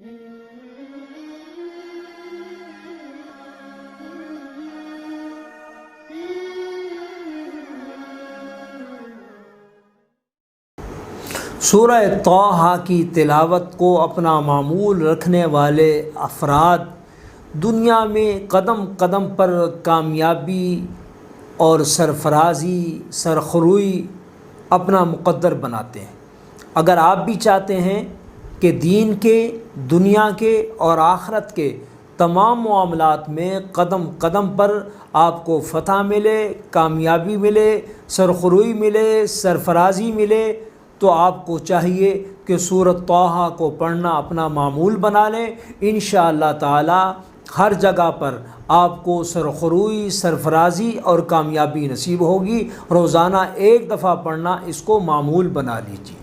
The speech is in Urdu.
سورہ طٰہٰ کی تلاوت کو اپنا معمول رکھنے والے افراد دنیا میں قدم قدم پر کامیابی اور سرفرازی سرخروئی اپنا مقدر بناتے ہیں۔ اگر آپ بھی چاہتے ہیں کہ دین کے، دنیا کے اور آخرت کے تمام معاملات میں قدم قدم پر آپ کو فتح ملے، کامیابی ملے، سرخروئی ملے، سرفرازی ملے، تو آپ کو چاہیے کہ سورۃ طٰہٰ کو پڑھنا اپنا معمول بنا لیں۔ انشاءاللہ تعالی ہر جگہ پر آپ کو سرخروئی، سرفرازی اور کامیابی نصیب ہوگی۔ روزانہ ایک دفعہ پڑھنا اس کو معمول بنا لیجیے۔